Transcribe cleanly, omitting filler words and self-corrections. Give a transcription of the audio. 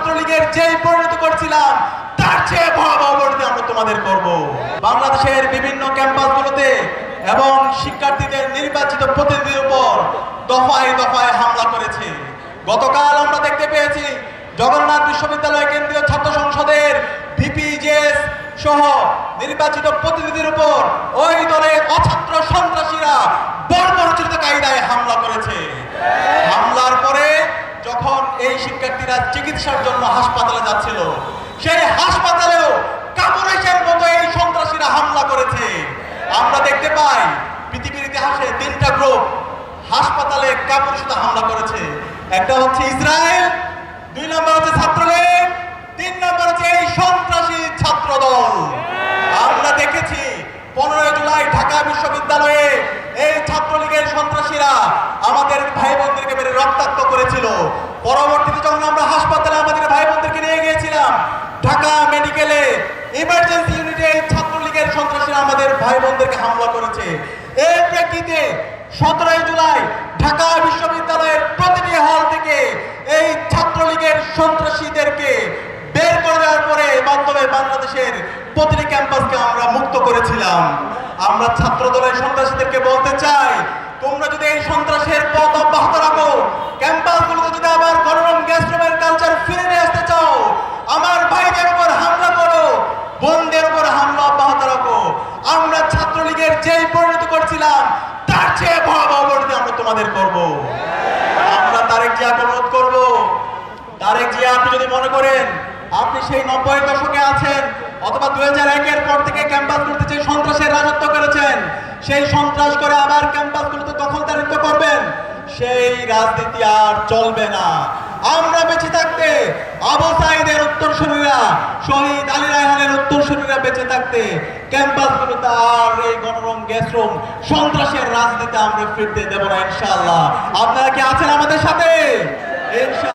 ছাত্রলীগের যেই পরিণতি করছিলাম তার চেয়ে ভয়াবহ পরিণতি আমরা তোমাদের করব। বাংলাদেশের বিভিন্ন ক্যাম্পাসগুলোতে এবং শিক্ষার্থীদের নির্বাচিত প্রতিনিধির উপর দফায় দফায় হামলা করেছে। গতকাল আমরা দেখতে পেয়েছি জগন্নাথ বিশ্ববিদ্যালয় কেন্দ্রীয় ছাত্র সংসদের ভিপিজেএস সহ নির্বাচিত প্রতিনিধির উপর ওই দলের অছাত্র সন্ত্রাসীরা বর্বরোচিত কায়দায় হামলা করেছে। হামলার পরে যখন এই শিক্ষার্থীরা চিকিৎসার জন্য হাসপাতালে যাচ্ছিল, সেই হাসপাতালেও কাপুরুষের মতো এই সন্ত্রাসীরা হামলা করেছে। আমরা দেখতে পাই পৃথিবীর ইতিহাসে তিনটা গ্রুপ হাসপাতালে কাপুরুষতা হামলা করেছে। একটা হচ্ছে ইসরায়েল, 2 নম্বর হচ্ছে ছাত্রলীগ, 3 নম্বর হচ্ছে এই সন্ত্রাসী ছাত্র দল। আমরা দেখেছি 15 জুলাই ঢাকা বিশ্ববিদ্যালয়ে এই ছাত্রলীগের সন্ত্রাসীরা আমাদের ভাই বোনদেরকে মেরে রক্তাক্ত করেছিল। পরবর্তীতে যখন আমরা হাসপাতালে আমাদের ভাই বোনদেরকে নিয়ে গিয়েছিলাম, ঢাকা মেডিকেলে ইমার্জেন্সি ইউনিটে এই ছাত্রলীগের সন্ত্রাসীরা আমাদের ভাই বোনদেরকে হামলা করেছে। এর প্রেক্ষিতে 17 জুলাই ঢাকা বিশ্ববিদ্যালয়ের প্রতিটি হল থেকে এই ছাত্রলীগের সন্ত্রাসীদেরকে বের করে দেওয়ার পরে মাধ্যমে বাংলাদেশের প্রতিটি ক্যাম্পাসকে আমরা মুক্ত করেছিলাম। আমরা ছাত্র দলের সন্ত্রাসীদেরকে বলতে চাই, তোমরা যদি এই সন্ত্রাসের পথ অব্যাহত রাখো, ক্যাম্পাসগুলোতে যদি আবার গণরম গ্যাস্ট্রোমের কালচার ফিরে নিয়ে আসতে চাও, আমার ভাইদের উপর হামলা করো, বোনদের উপর হামলা অব্যাহত রাখো। আমরা ছাত্রলীগের যেই পরিণতি করছিলাম তার চেয়ে ভয়াবহ পরিণতি আমরা তোমাদের করব। আমরা তারেক জিয়াকে অনুরোধ করব, তারেক জিয়া, আপনি যদি মনে করেন আপনি সেই 90-এর দশকে আছেন অথবা 2001-এর পর থেকে ক্যাম্পাসগুলোতে যে সন্ত্রাসের রাজত্ব করেছেন, সেই সন্ত্রাস করে আবার ক্যাম্পাসগুলোতে দখলদারিত্ব করবেন, সেই রাজনীতি আর চলবে না। আমরা বেঁচে থাকতে আবু সাঈদের উত্তরসূরিরা, শহীদ আলী রায়হানের উত্তরসূরিরা বেঁচে থাকতে ক্যাম্পাসগুলোতে আর এই গণরম গ্যাসরুম সন্ত্রাসের রাজনীতি আমরা ফিরতে দেব না ইনশাআল্লাহ। আপনারা কি আছেন আমাদের সাথে?